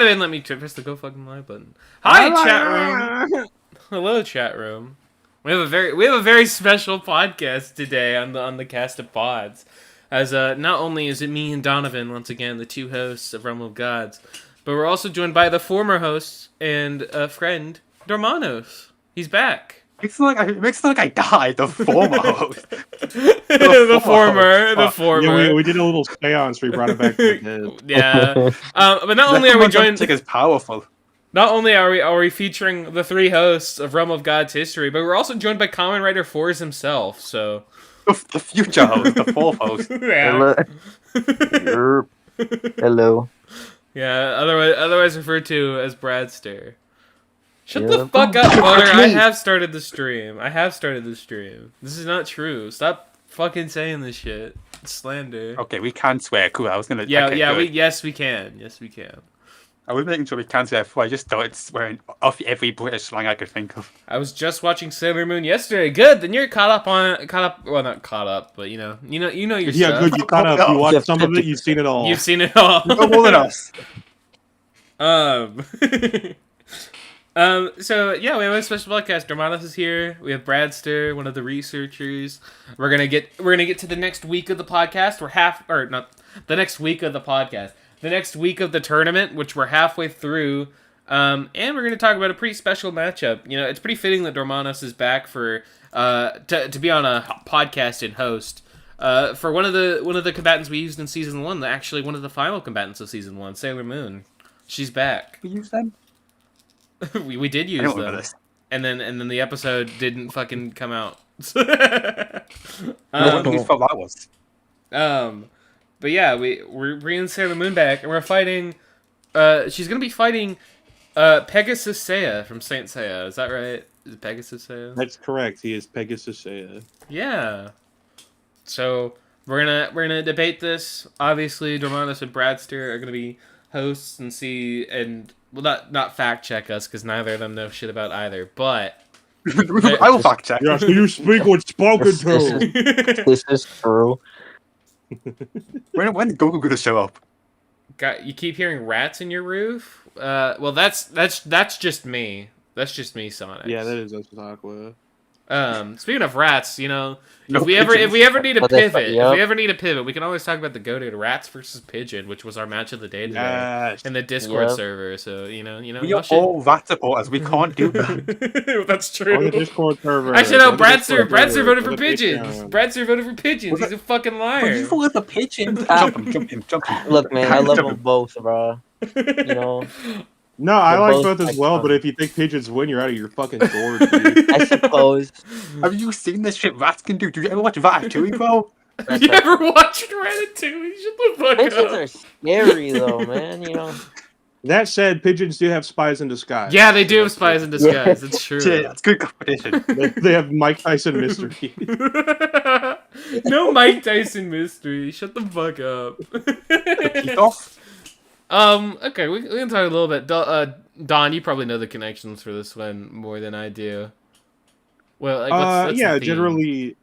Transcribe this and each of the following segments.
even let me press the go fucking live button. Hi, chat room. Hello, chat room. We have a very special podcast today on the cast of pods. As not only is it me and Donovan once again, the two hosts of Realm of Gods, but we're also joined by the former host and friend Dormanos. He's back. It makes it like I died. The former host. The former. Yeah, we did a little seance. We brought it back to the dead. Yeah. But not only are we joined, is powerful. not only are we featuring the three hosts of Realm of Gods history, but we're also joined by Common Writer Fours himself. So The future host, the fourth host. yeah. Hello. Yeah. Otherwise referred to as Bradster. Shut the Yeah. fuck up, brother. I have started the stream. This is not true. Stop fucking saying this shit. It's slander. Okay, we can swear. Cool. I was gonna. Yeah, okay, yeah. good. Yes, we can. I was making sure we can swear before I just started swearing off every British slang I could think of. I was just watching Sailor Moon yesterday. Good. Then you're caught up. Well, not caught up, but you know your Yeah, stuff. good. You caught up. You watched some of it. You've seen it all. You've seen it all. No more than us. So yeah, we have a special podcast. Dormanos is here. We have Bradster, one of the researchers. We're gonna get to the next week of the podcast. The next week of the podcast. The next week of the tournament, which we're halfway through. And we're gonna talk about a pretty special matchup. You know, it's pretty fitting that Dormanos is back for to be on a podcast and host. For one of the combatants we used in season 1, actually one of the final combatants of season 1, Sailor Moon. She's back. We use them. we did use I don't them, remember this. and then the episode didn't fucking come out. No wonder we thought that was. But yeah, we're bringing Sailor Moon back, and we're fighting. She's gonna be fighting Pegasus Seiya from Saint Seiya. Is that right? Is it Pegasus Seiya? That's correct. He is Pegasus Seiya. Yeah. So we're gonna debate this. Obviously, Dormanos and Bradster are gonna be hosts and not fact check us because neither of them know shit about either. But I will fact check. Yeah, so you speak what's spoken to. This is true. When did Goku gonna show up? you keep hearing rats in your roof. Well, that's just me. That's just me, Sonic. Yeah, that is Aqua. Speaking of rats, you know, No if we ever need a But that's- pivot, yeah. if we ever need a pivot, we can always talk about the GOATed Rats versus Pigeon, which was our match of the day today Yes. in the Discord Yeah. server. So you know, We are all rat supporters. We can't do that. That's On the true. Discord server. Actually, no, on the Discord Bradster server, voted on for the pigeons. Patreon. Bradster voted for pigeons. He's a fucking liar. voted for pigeons. Jump him. Look, man, I love them both, bro. You know, No, I They're like both both as like well, fun. but if you think pigeons win, you're out of your fucking gourd, dude. I suppose. Have you seen this shit rats can do? Do you ever watch Ratatouille, bro? You ever watched Ratatouille? Shut the fuck Pigeons up. are scary, though, man. You know. That said, pigeons do have spies in disguise. Yeah, they do have spies in disguise. It's true. Shit, that's good competition. They have Mike Tyson mystery. No Mike Tyson mystery. Shut the fuck up. Keep off. Okay, we can talk a little bit. Don, you probably know the connections for this one more than I do. Well, like, what's Yeah, the theme?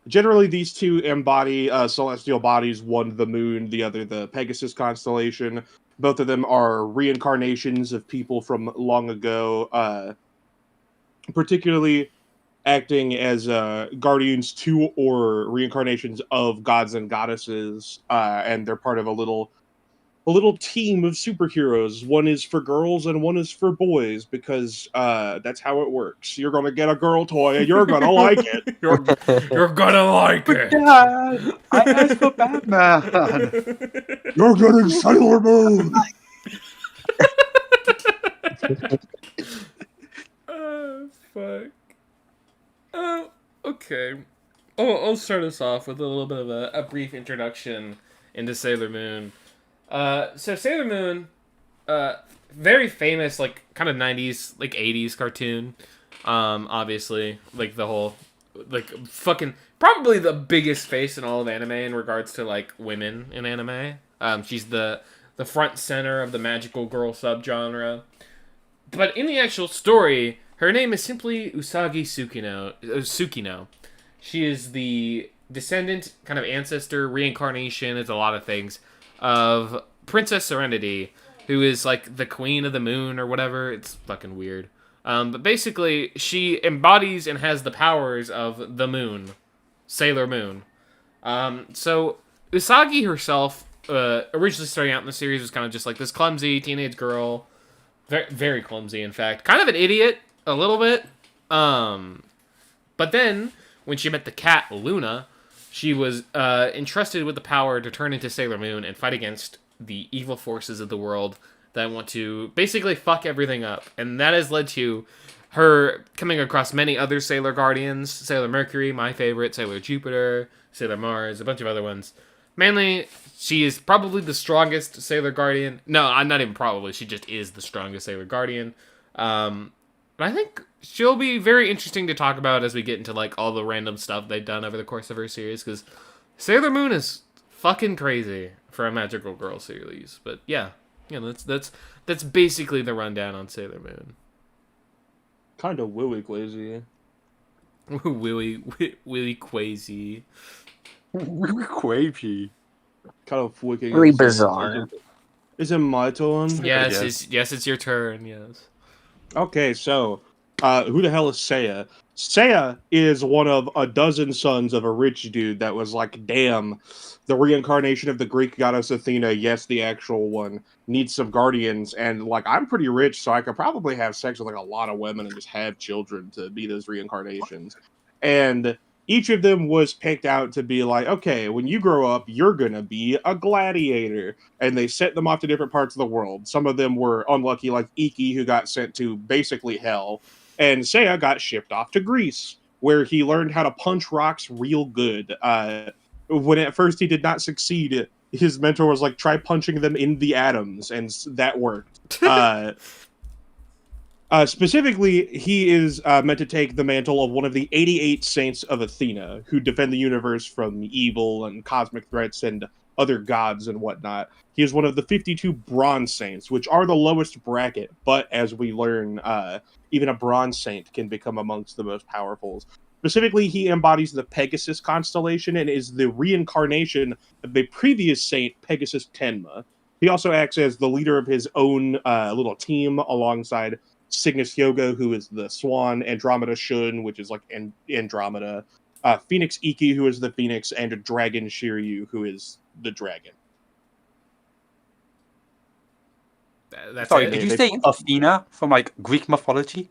generally these two embody celestial bodies, one the moon, the other the Pegasus constellation. Both of them are reincarnations of people from long ago, particularly acting as guardians to or reincarnations of gods and goddesses, and they're part of a little team of superheroes. One is for girls and one is for boys because that's how it works. You're gonna get a girl toy and you're gonna like it. You're gonna like it. Dad, I asked for Batman. You're getting Sailor Moon. Oh, fuck. Okay. I'll start us off with a little bit of a brief introduction into Sailor Moon. So Sailor Moon, very famous, like, kind of 90s, like, 80s cartoon. Obviously, like, the whole, like, fucking, probably the biggest face in all of anime in regards to, like, women in anime. She's the front center of the magical girl subgenre. But in the actual story, her name is simply Usagi Tsukino. She is the descendant, kind of ancestor, reincarnation, it's a lot of things, of Princess Serenity. who is like the queen of the moon or whatever. It's fucking weird. But basically, she embodies and has the powers of the moon, Sailor Moon. So Usagi herself, originally starting out in the series, was kind of just like this clumsy teenage girl, very, very clumsy, in fact, kind of an idiot a little bit. But then when she met the cat Luna, she was entrusted with the power to turn into Sailor Moon and fight against the evil forces of the world that want to basically fuck everything up. And that has led to her coming across many other Sailor Guardians. Sailor Mercury, my favorite, Sailor Jupiter, Sailor Mars, a bunch of other ones. Mainly, she is probably the strongest Sailor Guardian. No, I'm not even probably. She just is the strongest Sailor Guardian. But I think she'll be very interesting to talk about as we get into like all the random stuff they've done over the course of her series, because Sailor Moon is fucking crazy for a magical girl series. But yeah, that's basically the rundown on Sailor Moon. Kind of willy quazy. Willy Quazy. Quavy. Kind of wicked. Really bizarre. Is it my turn? Yes, it's your turn. Yes. Okay, so who the hell is Seiya? Seiya is one of a dozen sons of a rich dude that was like, damn, the reincarnation of the Greek goddess Athena, yes, the actual one, needs some guardians, and like, I'm pretty rich, so I could probably have sex with like a lot of women and just have children to be those reincarnations. And each of them was picked out to be like, okay, when you grow up, you're gonna be a gladiator. And they sent them off to different parts of the world. Some of them were unlucky, like Iki, who got sent to basically hell. And Seiya got shipped off to Greece, where he learned how to punch rocks real good. When at first he did not succeed, his mentor was like, try punching them in the atoms, and that worked. Specifically, he is meant to take the mantle of one of the 88 saints of Athena, who defend the universe from evil and cosmic threats and other gods and whatnot. He is one of the 52 bronze saints, which are the lowest bracket, but as we learn, even a bronze saint can become amongst the most powerful. Specifically, he embodies the Pegasus constellation and is the reincarnation of the previous saint, Pegasus Tenma. He also acts as the leader of his own little team alongside Cygnus Yoga, who is the swan, Andromeda Shun, which is like Andromeda, Phoenix Iki, who is the phoenix, and Dragon Shiryu, who is the dragon. That's Sorry, it. did you say Athena from like Greek mythology?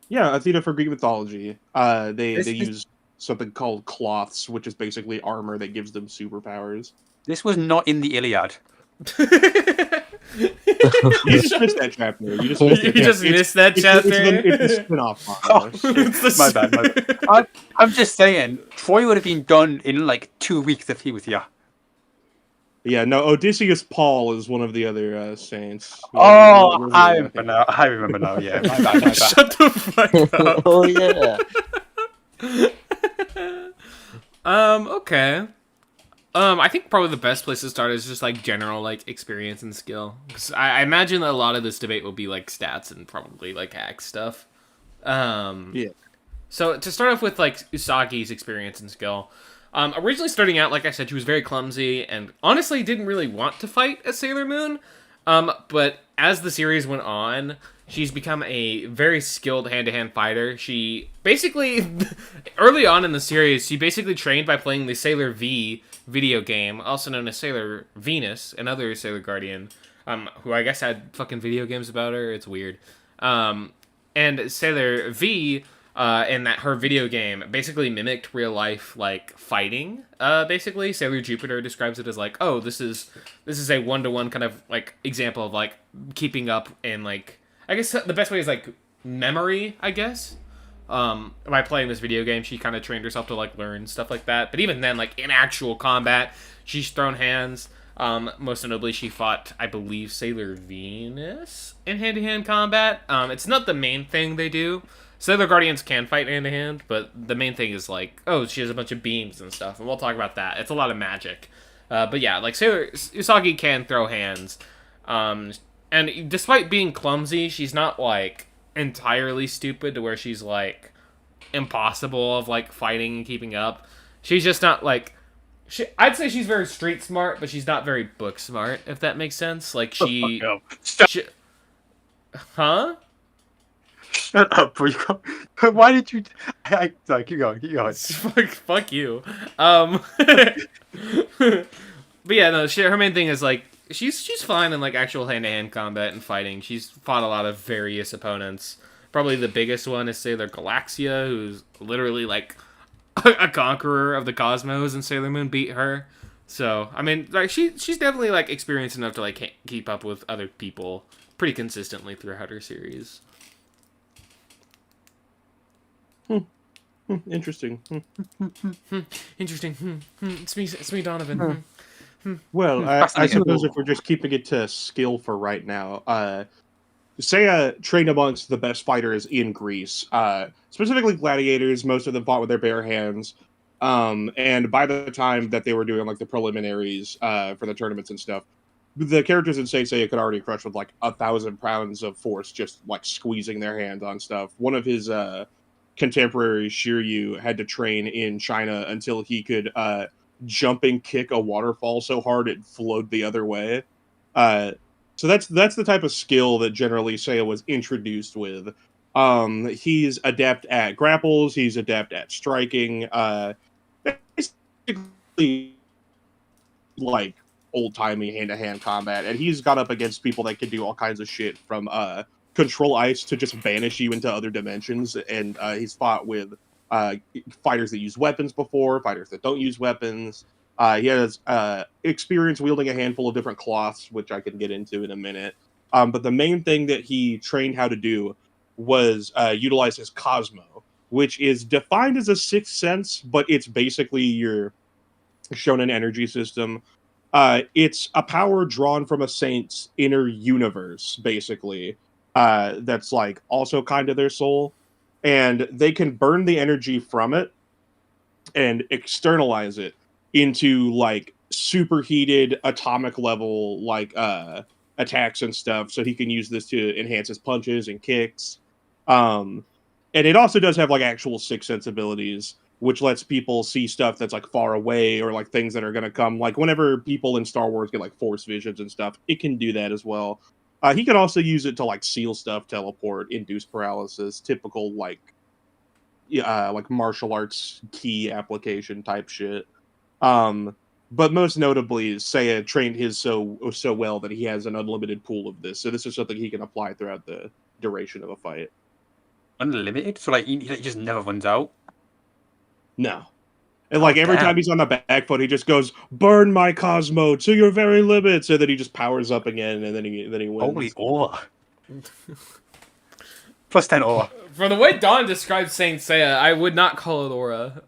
Yeah, Athena for Greek mythology. They use something called cloths, which is basically armor that gives them superpowers. This was not in the Iliad. You just missed that chapter. You just missed that chapter. It's the spin-off. My bad. I'm just saying, Troy would have been done in like 2 weeks if he was here. Yeah, no, Odysseus Paul is one of the other saints. I remember now. Yeah, my bad. Shut the fuck up. Oh yeah. Okay. I think probably the best place to start is just like general like experience and skill. 'Cause I imagine that a lot of this debate will be like stats and probably like hack stuff. Yeah. So to start off with like Usagi's experience and skill. Originally starting out, like I said, she was very clumsy and honestly didn't really want to fight as Sailor Moon. But as the series went on, she's become a very skilled hand-to-hand fighter. She basically, early on in the series, she basically trained by playing the Sailor V video game, also known as Sailor Venus, another Sailor Guardian, who I guess had fucking video games about her. It's weird. And Sailor V, in that her video game, basically mimicked real life like fighting. Basically, Sailor Jupiter describes it as like, oh, this is a 1-to-1 kind of like example of like keeping up and like, I guess the best way is like memory, I guess. By playing this video game, she kind of trained herself to like learn stuff like that. But even then, like in actual combat, she's thrown hands. Most notably, she fought, I believe, Sailor Venus in hand-to-hand combat. It's not the main thing they do. Sailor Guardians can fight hand-to-hand, but the main thing is like, oh, she has a bunch of beams and stuff, and we'll talk about that. It's a lot of magic. But yeah, like Sailor Usagi can throw hands. And despite being clumsy, she's not like entirely stupid to where she's like impossible of like fighting and keeping up. She's just not like I'd say she's very street smart, but she's not very book smart, if that makes sense. Like, she... No. Shut, she huh? shut up, bro. Why did you... Sorry, keep going, keep going. Fuck you. But yeah, no, her main thing is, like, she's fine in, like, actual hand-to-hand combat and fighting. She's fought a lot of various opponents. Probably the biggest one is Sailor Galaxia, who's literally, like, a conqueror of the cosmos, and Sailor Moon beat her. So, I mean, like, she's definitely, like, experienced enough to, like, keep up with other people pretty consistently throughout her series. Interesting. Interesting. It's me, Donovan. Well, I suppose if we're just keeping it to skill for right now, Seiya trained amongst the best fighters in Greece, specifically gladiators. Most of them fought with their bare hands. And by the time that they were doing like the preliminaries for the tournaments and stuff, the characters in Seiya could already crush with like 1,000 pounds of force, just like squeezing their hand on stuff. One of his contemporaries, Shiryu, had to train in China until he could jumping kick a waterfall so hard it flowed the other way. So that's the type of skill that generally Seiya was introduced with. He's adept at grapples. He's adept at striking. Basically, like old-timey hand-to-hand combat. And he's got up against people that can do all kinds of shit, from control ice to just banish you into other dimensions. And he's fought with fighters that use weapons before, fighters that don't use weapons. He has experience wielding a handful of different cloths, which I can get into in a minute. But the main thing that he trained how to do was utilize his Cosmo, which is defined as a sixth sense, but it's basically your shonen energy system. It's a power drawn from a saint's inner universe, basically. That's like also kind of their soul. And they can burn the energy from it and externalize it into like superheated atomic level like attacks and stuff, so he can use this to enhance his punches and kicks. And it also does have like actual sixth sense abilities, which lets people see stuff that's like far away, or like things that are going to come. Like whenever people in Star Wars get like force visions and stuff, it can do that as well. He can also use it to like seal stuff, teleport, induce paralysis, typical like martial arts key application type shit. But most notably, Seiya trained his so well that he has an unlimited pool of this. So this is something he can apply throughout the duration of a fight. Unlimited? So like he just never runs out? No. And like every damn. time he's on the back foot, he just goes, "Burn my Cosmo to your very limit," so that he just powers up again, and then he wins. Holy aura. Plus 10 aura. For the way Don describes Saint Seiya, I would not call it aura.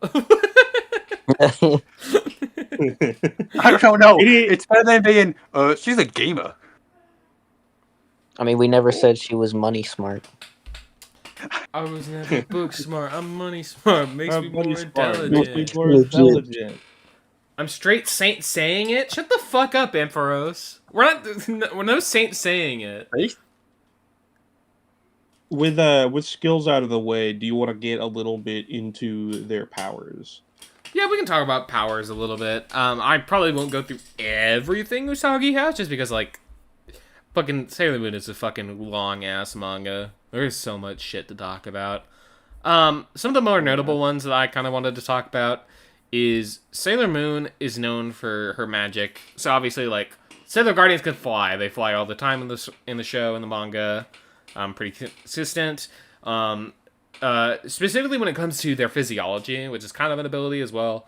I don't know. It's better than being, she's a gamer. I mean, we never said she was money smart. I was never book smart. I'm money smart. Makes me more intelligent. Makes me more intelligent. I'm straight Saint saying it. Shut the fuck up, Ampharos. We're no Saint saying it. With skills out of the way, do you want to get a little bit into their powers? Yeah, we can talk about powers a little bit. I probably won't go through everything Usagi has, just because, like, fucking Sailor Moon is a fucking long-ass manga. There's so much shit to talk about. Some of the more notable ones that I kind of wanted to talk about is Sailor Moon is known for her magic. So obviously, like, Sailor Guardians can fly. They fly all the time in the show, in the manga. Pretty consistent. Specifically when it comes to their physiology, which is kind of an ability as well.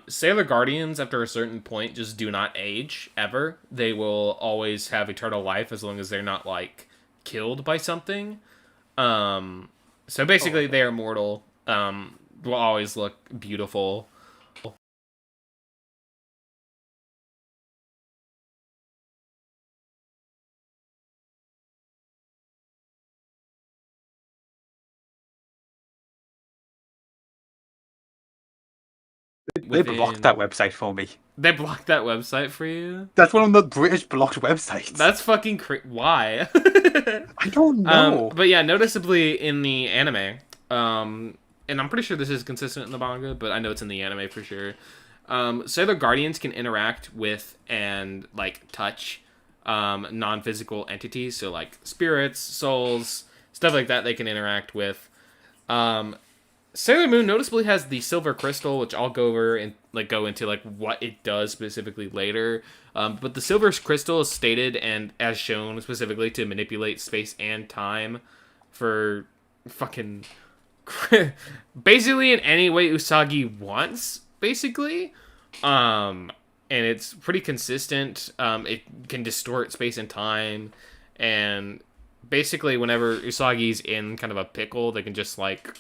Sailor Guardians, after a certain point, just do not age, ever. They will always have eternal life as long as they're not, like, killed by something. So basically, they are immortal. Will always look beautiful. They blocked that website for me. They blocked that website for you? That's one of the British blocked websites. That's fucking why? I don't know. But yeah, noticeably in the anime, and I'm pretty sure this is consistent in the manga, but I know it's in the anime for sure. Sailor Guardians can interact with and like touch non-physical entities, so like spirits, souls, stuff like that. They can interact with. Sailor Moon noticeably has the silver crystal, which I'll go over and go into like what it does specifically later. But the silver crystal is stated and as shown specifically to manipulate space and time for fucking basically in any way Usagi wants, basically. And it's pretty consistent. It can distort space and time, and basically whenever Usagi's in kind of a pickle, they can just like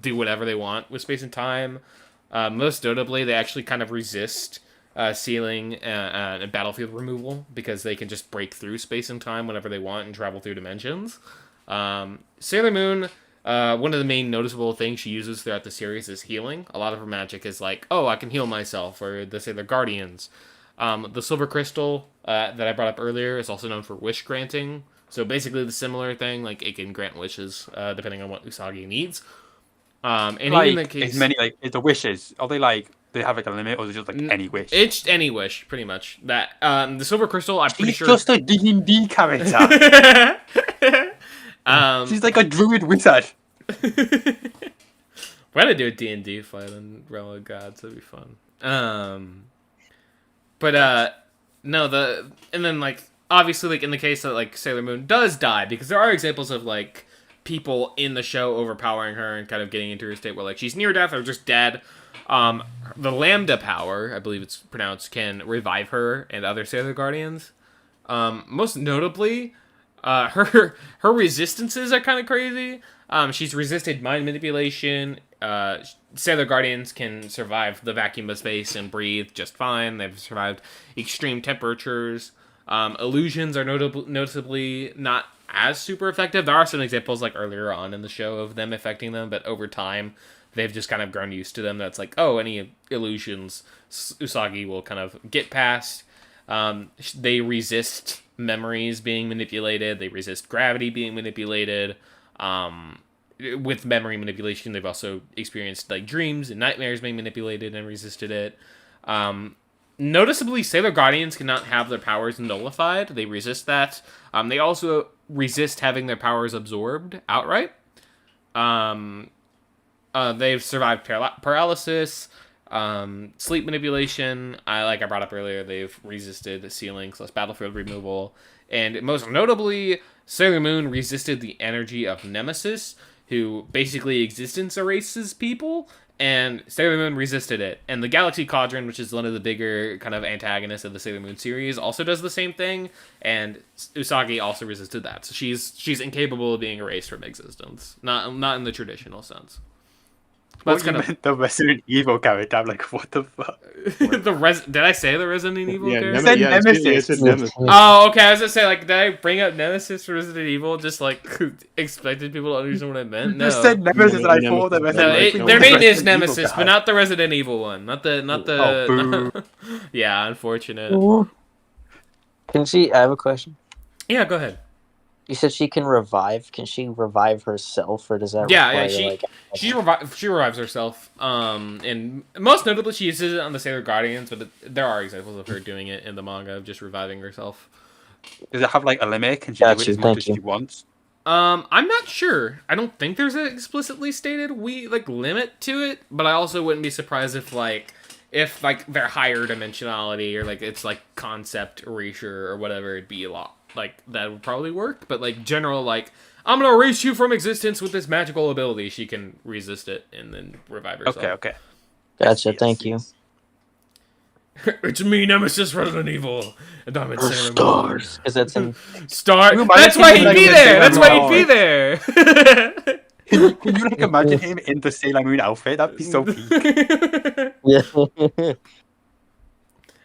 do whatever they want with space and time. Most notably, they actually kind of resist sealing and battlefield removal because they can just break through space and time whenever they want and travel through dimensions. Sailor Moon, one of the main noticeable things she uses throughout the series is healing. A lot of her magic is like, oh, I can heal myself, or the Sailor Guardians. The silver crystal that I brought up earlier is also known for wish granting. So basically the similar thing, like it can grant wishes depending on what Usagi needs. And like, even in the case, as many like the wishes, are they like they have like a limit, or is it just like any wish? It's any wish, pretty much. That the silver crystal, I'm pretty She's sure. just a D&D character. She's like a druid wizard. We're gonna do a D&D fight on Realm of Gods. That'd be fun. But no, and then like obviously like in the case that like Sailor Moon does die, because there are examples of like people in the show overpowering her and kind of getting into her state where like she's near death or just dead. The Lambda power, I believe it's pronounced, can revive her and other Sailor Guardians. Most notably, her resistances are kind of crazy. She's resisted mind manipulation. Sailor Guardians can survive the vacuum of space and breathe just fine. They've survived extreme temperatures. Illusions are noticeably not as super effective. There are some examples like earlier on in the show of them affecting them, but over time they've just kind of grown used to them. That's like, oh, any illusions Usagi will kind of get past. They resist memories being manipulated. They resist gravity being manipulated. With memory manipulation, they've also experienced like dreams and nightmares being manipulated and resisted it. Noticeably, Sailor Guardians cannot have their powers nullified. They resist that. They also resist having their powers absorbed outright. They've survived paralysis, sleep manipulation. I brought up earlier, they've resisted sealing / battlefield removal. And most notably, Sailor Moon resisted the energy of Nemesis, who basically existence erases people, and Sailor Moon resisted it. And the Galaxy Quadrant, which is one of the bigger kind of antagonists of the Sailor Moon series, also does the same thing, and Usagi also resisted that. So she's incapable of being erased from existence. Not in the traditional sense. What you meant the Resident Evil character? I'm like, what the fuck? Did I say the Resident Evil character? said Nemesis. Nemesis. Oh, okay. I was gonna say, like, did I bring up Nemesis for Resident Evil? Just like expected people to understand what I meant. No. You said Nemesis, and I thought the Resident No, their name is Nemesis, but not the Resident Evil one. Not the. Oh, boo. Yeah, unfortunate. Can she? I have a question. Yeah, go ahead. You said she can revive. Can she revive herself, or does that? Yeah, require, she revives herself. And most notably, she uses it on the Sailor Guardians, but there are examples of her doing it in the manga of just reviving herself. Does it have like a limit? Can she do it as much as she wants? I'm not sure. I don't think there's an explicitly stated limit to it, but I also wouldn't be surprised if they're higher dimensionality or like it's like concept erasure or whatever, it'd be a lot. Like, that would probably work, but like general, like, I'm gonna erase you from existence with this magical ability, she can resist it and then revive herself. Okay. Gotcha, thank you. It's me, Nemesis Resident Evil, and I'm in Sailor Moon. Stars. Because that's in... Star. That's why he'd be there! That's why he'd be there! Can you like imagine him in the Sailor Moon outfit? That'd be so peak. Yeah.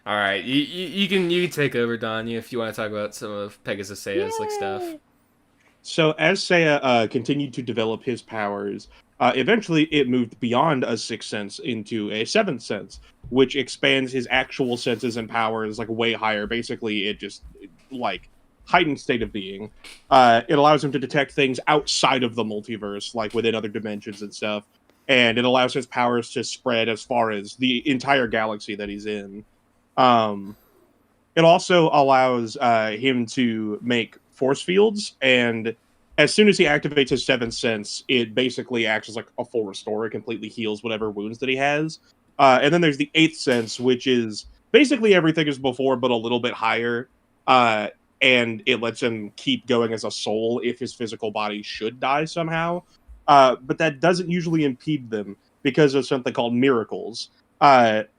All right, you can take over, Don, if you want to talk about some of Pegasus Seiya's stuff. So as Seiya continued to develop his powers, eventually it moved beyond a sixth sense into a seventh sense, which expands his actual senses and powers like way higher. Basically, it just like heightened state of being. It allows him to detect things outside of the multiverse, like within other dimensions and stuff. and it allows his powers to spread as far as the entire galaxy that he's in. Um, it also allows him to make force fields, and as soon as he activates his seventh sense, it basically acts as like a full restore. It completely heals whatever wounds that he has. And then there's the eighth sense, which is basically everything as before, but a little bit higher. And it lets him keep going as a soul if his physical body should die somehow. But that doesn't usually impede them because of something called miracles.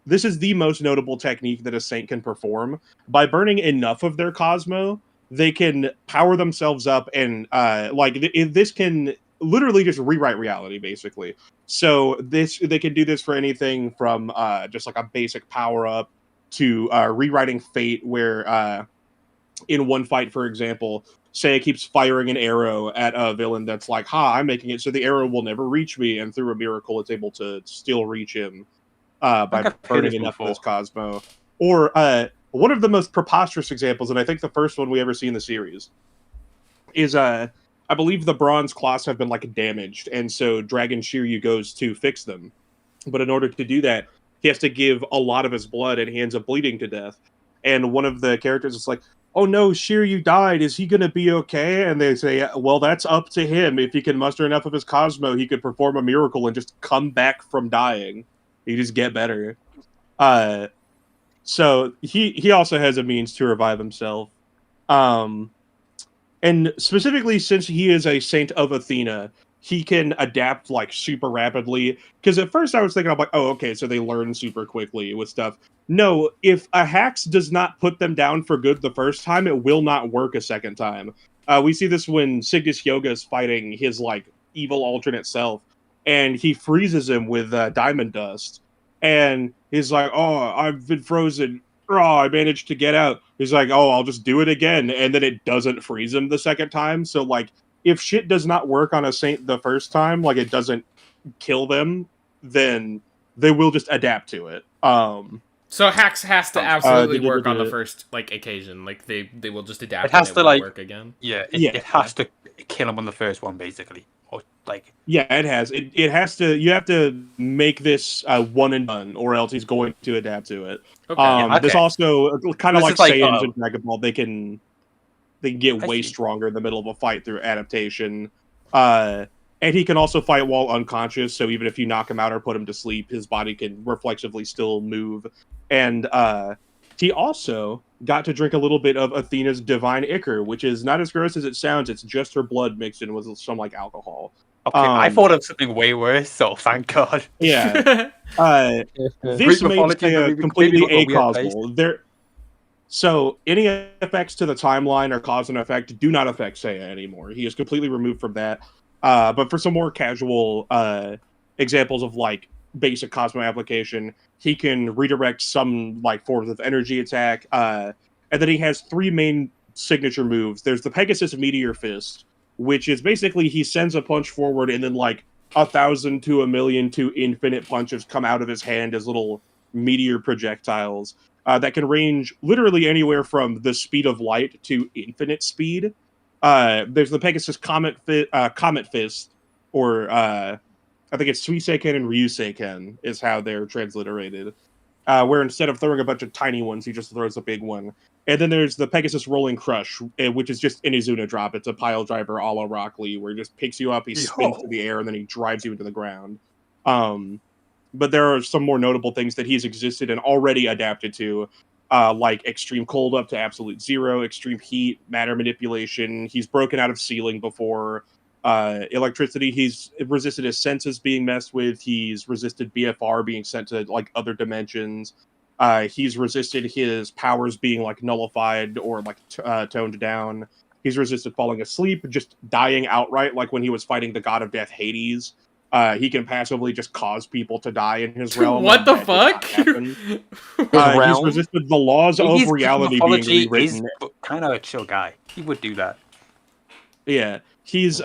This is the most notable technique that a saint can perform. By burning enough of their Cosmo, they can power themselves up, and this can literally just rewrite reality, basically. So they can do this for anything from just like a basic power up to rewriting fate, where in one fight, for example, Seiya keeps firing an arrow at a villain that's like, I'm making it so the arrow will never reach me, and through a miracle, it's able to still reach him by burning enough of his Cosmo. Or one of the most preposterous examples, and I think the first one we ever see in the series, is I believe the bronze claws have been like damaged, and so Dragon Shiryu goes to fix them. But in order to do that, he has to give a lot of his blood, and he ends up bleeding to death. And one of the characters is like, oh no, Shiryu died. Is he going to be okay? And they say, well, that's up to him. If he can muster enough of his Cosmo, he could perform a miracle and just come back from dying. He just get better. So he also has a means to revive himself. And specifically, since he is a saint of Athena, he can adapt like super rapidly. Because at first I was thinking, I'm like, oh, okay, so they learn super quickly with stuff. No, if a Hax does not put them down for good the first time, it will not work a second time. We see this when Cygnus Yoga is fighting his like evil alternate self, and he freezes him with diamond dust. And he's like, oh, I've been frozen. Oh, I managed to get out. He's like, oh, I'll just do it again. And then it doesn't freeze him the second time. So, like, if shit does not work on a saint the first time, like it doesn't kill them, then they will just adapt to it. So Hax has to absolutely work on the first like occasion. Like they will just adapt. It has to like work again. Yeah, it has to kill him on the first one, basically. Or like it has. It has to. You have to make this one and done, or else he's going to adapt to it. Okay. This also kind of like Saiyans in Dragon Ball. They can get way stronger in the middle of a fight through adaptation. And he can also fight while unconscious, so even if you knock him out or put him to sleep, his body can reflexively still move. And he also got to drink a little bit of Athena's divine ichor, which is not as gross as it sounds. It's just her blood mixed in with some like alcohol. Okay, I thought of something way worse, so thank God. Yeah. This makes Seiya completely acausal. So any effects to the timeline or cause and effect do not affect Seiya anymore. He is completely removed from that. But for some more casual examples of like basic Cosmo application, he can redirect some like forms of energy attack. And then he has three main signature moves. There's the Pegasus Meteor Fist, which is basically he sends a punch forward and then like 1,000 to 1,000,000 to infinite punches come out of his hand as little meteor projectiles that can range literally anywhere from the speed of light to infinite speed. There's the Pegasus Comet Fist, or I think it's Suiseiken and Ryuseiken is how they're transliterated. Where instead of throwing a bunch of tiny ones, he just throws a big one. And then there's the Pegasus Rolling Crush, which is just an Izuna drop. It's a pile driver a la Rock Lee, where he just picks you up, he spins through the air, and then he drives you into the ground. But there are some more notable things that he's existed and already adapted to, like extreme cold up to absolute zero, extreme heat, matter manipulation. He's broken out of ceiling before. Electricity, he's resisted his senses being messed with. He's resisted BFR being sent to like other dimensions. He's resisted his powers being like nullified or like toned down. He's resisted falling asleep, just dying outright, like when he was fighting the god of death, Hades. He can passively just cause people to die in his realm. What the fuck? He's resisted the laws of reality being rewritten. He's kind of a chill guy. He would do that. Yeah, he's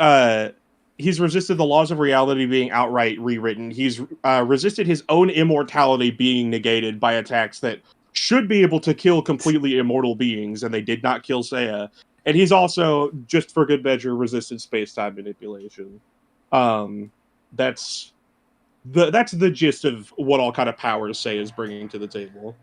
resisted the laws of reality being outright rewritten. He's resisted his own immortality being negated by attacks that should be able to kill completely immortal beings, and they did not kill Seiya. And he's also, just for good measure, resisted space-time manipulation. That's that's the gist of what all kind of powers Seiya is bringing to the table.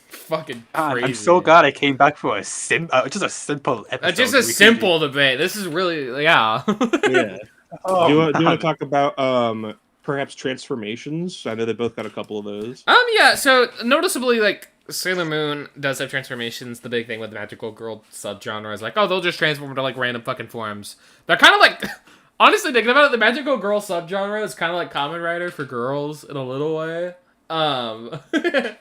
Fucking Man, crazy. I'm so glad I came back for just a simple episode. Just a simple debate. This is really, yeah. Yeah. Oh, Do you want to man. talk about perhaps transformations? I know they both got a couple of those. Yeah, so noticeably, like, Sailor Moon does have transformations. The big thing with the magical girl subgenre is like, oh, they'll just transform into, like, random fucking forms. They're kind of like, honestly, thinking about it, the magical girl subgenre is kind of like Kamen Rider for girls in a little way. Yeah,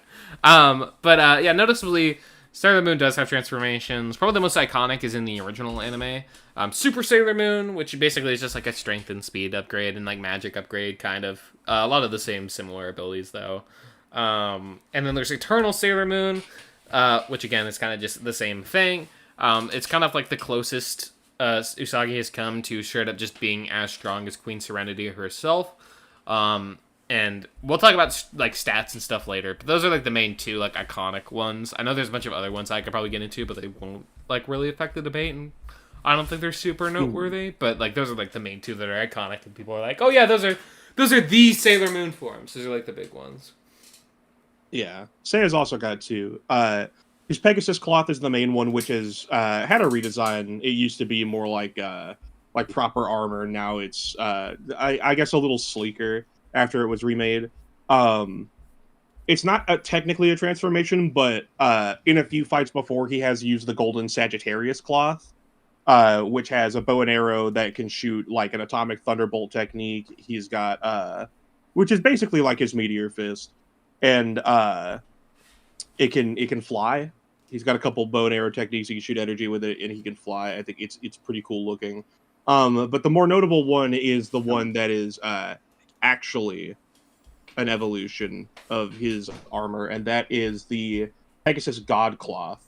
noticeably, Sailor Moon does have transformations. Probably the most iconic is in the original anime. Super Sailor Moon, which basically is just like a strength and speed upgrade and like magic upgrade, kind of. A lot of the same similar abilities, though. And then there's Eternal Sailor Moon, which again is kind of just the same thing. It's kind of like the closest Usagi has come to straight up just being as strong as Queen Serenity herself. And we'll talk about like stats and stuff later, but those are like the main two like iconic ones. I know there's a bunch of other ones I could probably get into, but they won't like really affect the debate, and I don't think they're super noteworthy. But like those are like the main two that are iconic, and people are like, oh yeah, those are the Sailor Moon forms. Those are like the big ones. Yeah, Seiya's also got two. His Pegasus cloth is the main one, which has had a redesign. It used to be more like proper armor. Now it's I guess a little sleeker after it was remade. It's not technically a transformation, but in a few fights before, he has used the Golden Sagittarius cloth, which has a bow and arrow that can shoot like an atomic thunderbolt technique. He's got which is basically like his meteor fist, and it can fly. He's got a couple bow and arrow techniques. He can shoot energy with it, and he can fly. I think it's pretty cool looking. But the more notable one is the one that is actually an evolution of his armor, and that is the Pegasus God Cloth.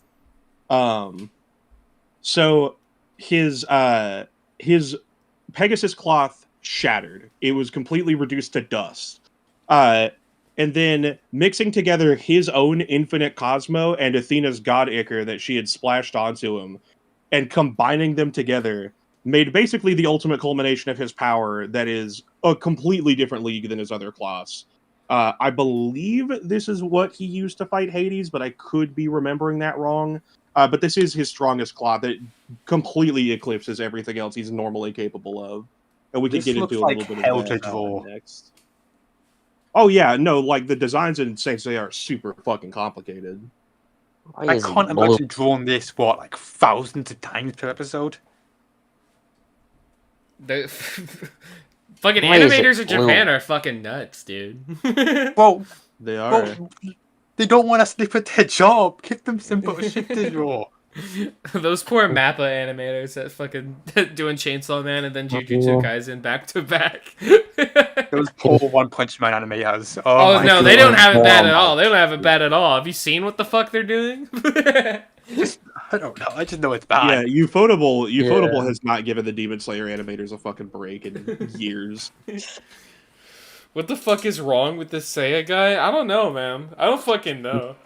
So his Pegasus cloth shattered. It was completely reduced to dust. And then mixing together his own infinite Cosmo and Athena's God Ichor that she had splashed onto him, and combining them together made basically the ultimate culmination of his power that is a completely different league than his other class. I believe this is what he used to fight Hades, but I could be remembering that wrong. But this is his strongest claw that completely eclipses everything else he's normally capable of. And we can get into a little bit of that next. Oh yeah, no, like the designs in Saint Seiya are super fucking complicated. I can't imagine drawing this, like thousands of times per episode? The fucking animators in Japan are fucking nuts, dude. Well, they are. Well, they don't want to slip at their job. Give them simple shit to draw. Those poor Mappa animators that fucking doing Chainsaw Man and then Jujutsu Kaisen back to back. Those poor One Punch Man animators. Oh no, they don't have it bad at all. They don't have it bad at all. Have you seen what the fuck they're doing? I don't know. I just know it's bad. Yeah, Ufotable has not given the Demon Slayer animators a fucking break in years. What the fuck is wrong with this Seiya guy? I don't know, man. I don't fucking know.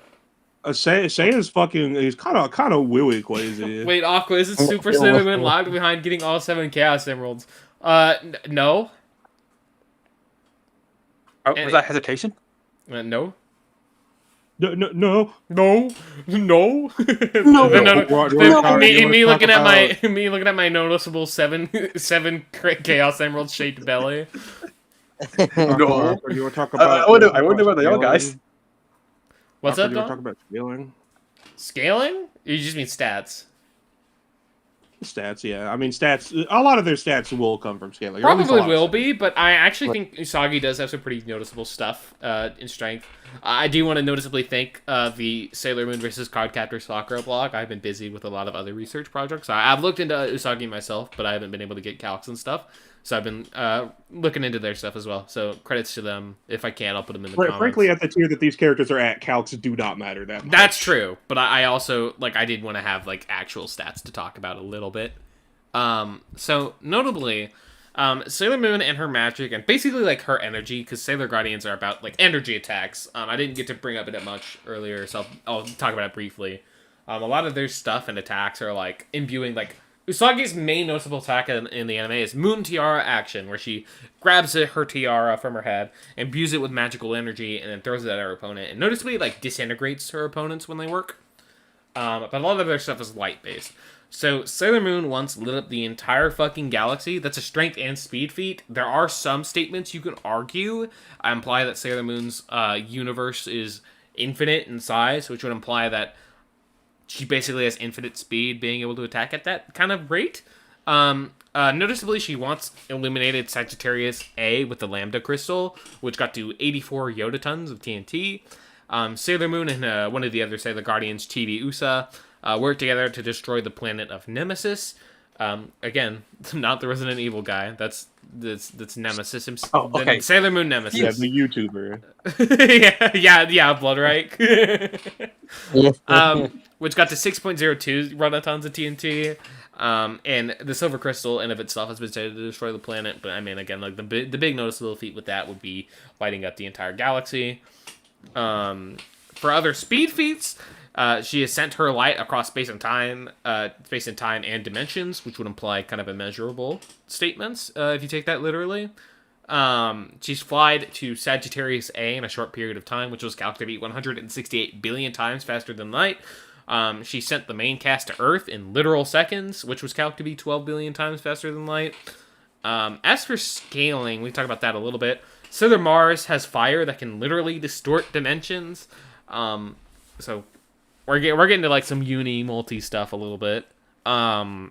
Seiya's fucking. He's kind of wooey crazy. Wait, Aqua, is it Super Sailor Moon locked behind getting all 7 Chaos Emeralds? No. Oh, was that hesitation? No. No. No. Me looking at my noticeable seven Chaos Emerald shaped belly. No. You want to talk about? I wonder where they are, guys. What's up, You Don? want to talk about scaling? Scaling? Or you just mean stats? Stats, yeah. I mean, stats. A lot of their stats will come from scaling. Probably will be, but I actually think Usagi does have some pretty noticeable stuff in strength. I do want to noticeably thank the Sailor Moon versus Cardcaptor Sakura blog. I've been busy with a lot of other research projects. I've looked into Usagi myself, but I haven't been able to get calcs and stuff. So I've been looking into their stuff as well. So credits to them. If I can, I'll put them in the comments. Frankly, at the tier that these characters are at, calcs do not matter that much. That's true, but I also I did want to have actual stats to talk about a little bit. So notably, Sailor Moon and her magic, and basically her energy, because Sailor Guardians are about energy attacks. I didn't get to bring up it much earlier, so I'll talk about it briefly. A lot of their stuff and attacks are imbuing Usagi's main noticeable attack in the anime is Moon Tiara action, where she grabs her tiara from her head, imbues it with magical energy, and then throws it at her opponent. And noticeably, like, disintegrates her opponents when they work. But a lot of their stuff is light-based. So Sailor Moon once lit up the entire fucking galaxy. That's a strength and speed feat. There are some statements you can argue imply that Sailor Moon's universe is infinite in size, which would imply that she basically has infinite speed, being able to attack at that kind of rate. Noticeably, she once illuminated Sagittarius A with the Lambda Crystal, which got to 84 Yotatons of TNT. Sailor Moon and one of the other Sailor Guardians, Chibi Usa, worked together to destroy the planet of Nemesis. Again, not the Resident Evil guy. That's Nemesis himself. Oh, okay. Sailor Moon Nemesis. Yeah, the YouTuber. yeah, Bloodreich. Which got to 6.02 Rotatons of TNT. And the Silver Crystal in of itself has been said to destroy the planet. But I mean, again, like the big noticeable feat with that would be lighting up the entire galaxy. For other speed feats, she has sent her light across space and time and dimensions, which would imply kind of immeasurable statements if you take that literally. She's flied to Sagittarius A in a short period of time, which was calculated to be 168 billion times faster than light. She sent the main cast to Earth in literal seconds, which was calculated to be 12 billion times faster than light. As for scaling, we talked about that a little bit. Sailor Mars has fire that can literally distort dimensions. So we're getting to like some multi stuff a little bit. Another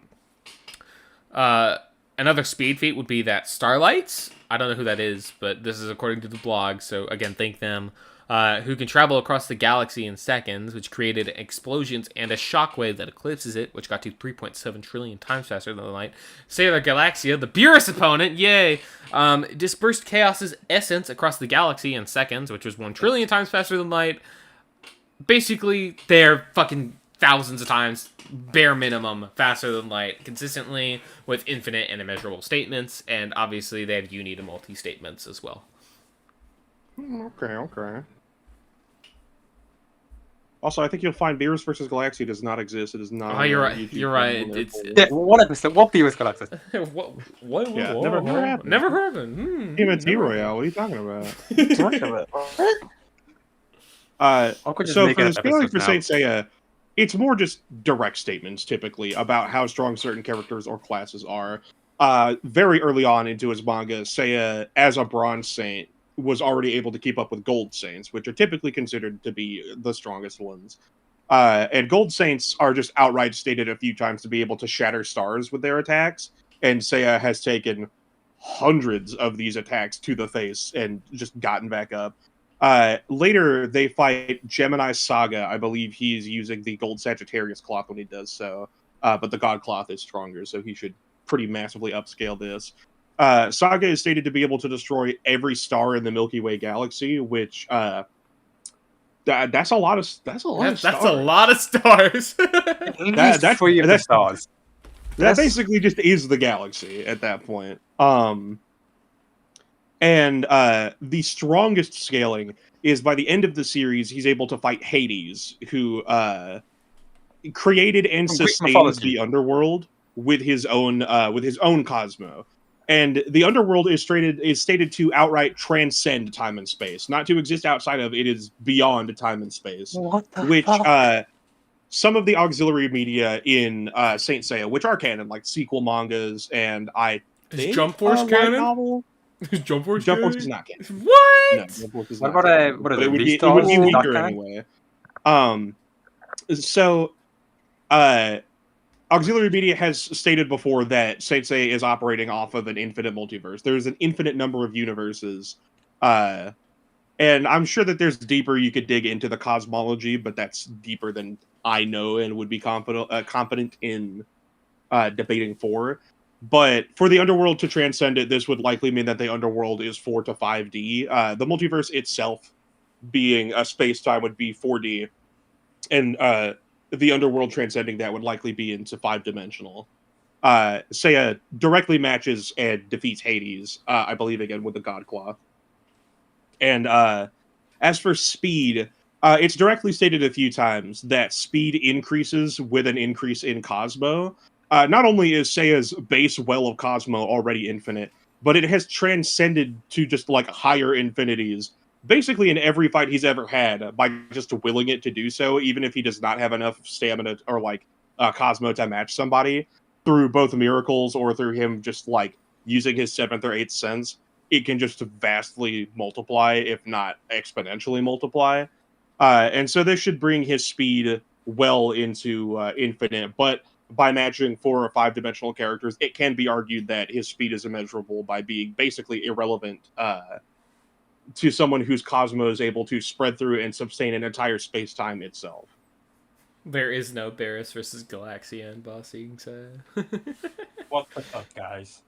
speed feat would be that Starlights. I don't know who that is, but this is according to the blog. So again, thank them. Who can travel across the galaxy in seconds, which created explosions and a shockwave that eclipses it, which got to 3.7 trillion times faster than the light. Sailor Galaxia, the Beerus opponent, yay! Dispersed Chaos's essence across the galaxy in seconds, which was 1 trillion times faster than light. Basically, they're fucking thousands of times, bare minimum, faster than light, consistently, with infinite and immeasurable statements, and obviously they have uni to multi statements as well. Okay. Also, I think you'll find Beerus versus Galaxia does not exist. It is not. Oh, you're right. You're right. What Beerus Galaxy? What? Yeah, Never happened. Never happened. TMNT Royale. What are you talking about? So for the scaling for Saint Seiya, it's more just direct statements typically about how strong certain characters or classes are. Very early on into his manga, Seiya, as a Bronze Saint, was already able to keep up with Gold Saints, which are typically considered to be the strongest ones. And Gold Saints are just outright stated a few times to be able to shatter stars with their attacks, and Seiya has taken hundreds of these attacks to the face and just gotten back up. Later, they fight Gemini Saga. I believe he's using the Gold Sagittarius cloth when he does so, but the God cloth is stronger, so he should pretty massively upscale this. Saga is stated to be able to destroy every star in the Milky Way galaxy, which that's a lot of stars. That's a lot of stars. That's 3 of the stars. That basically just is the galaxy at that point. And the strongest scaling is by the end of the series, he's able to fight Hades, who created and sustains the underworld with his own Cosmo. And the underworld is stated to outright transcend time and space, not to exist outside of. It is beyond time and space. What the fuck? Some of the auxiliary media in Saint Seiya, which are canon, like sequel mangas, and I think Jump Force canon. Novel. Jump Force is not canon. What? No, Jump Force is What not about canon. what are But they? it would be Beastars? weaker anyway. Auxiliary media has stated before that Saint Seiya is operating off of an infinite multiverse. There's an infinite number of universes. And I'm sure that there's deeper you could dig into the cosmology, but that's deeper than I know and would be competent in debating for. But for the underworld to transcend it, this would likely mean that the underworld is 4 to 5D. The multiverse itself, being a space-time, would be 4D. And the underworld transcending that would likely be into 5-dimensional. Seiya directly matches and defeats Hades, I believe, again, with the God Cloth. And as for speed, it's directly stated a few times that speed increases with an increase in Cosmo. not only is Seiya's base well of Cosmo already infinite, but it has transcended to just like higher infinities, basically in every fight he's ever had by just willing it to do so, even if he does not have enough stamina or like Cosmo to match somebody through both miracles or through him just like using his seventh or eighth sense. It can just vastly multiply, if not exponentially multiply. And so this should bring his speed well into infinite, but by matching 4 or 5 dimensional characters, it can be argued that his speed is immeasurable by being basically irrelevant to someone whose Cosmo is able to spread through and sustain an entire space-time itself. There is no Barris versus Galaxian bossing, so... What the fuck, guys?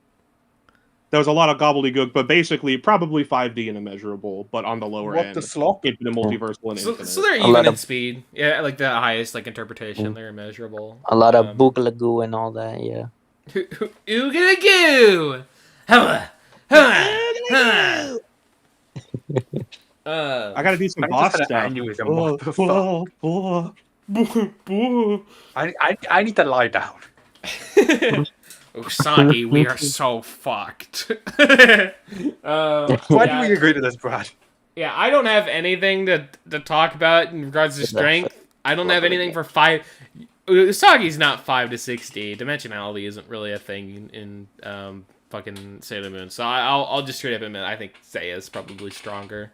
There was a lot of gobbledygook, but basically probably 5D and immeasurable, but on the lower What end. the slop? Infinite, multiversal, and So, infinite. so they're A even lot in of- speed. Yeah, like the highest like interpretation, they're immeasurable. A lot of boogaloo and all that, yeah. Oogalagoo! Hella! Hella! I gotta do some I boss just had stuff. an aneurysm. What the fuck? I need to lie down. Usagi, we are so fucked. Why do we agree to this, Brad? Yeah, I don't have anything to talk about in regards to strength. I don't have anything for 5. Usagi's not 5 to 6D. Dimensionality isn't really a thing in fucking Sailor Moon. So I'll just straight up admit I think Seiya's probably stronger.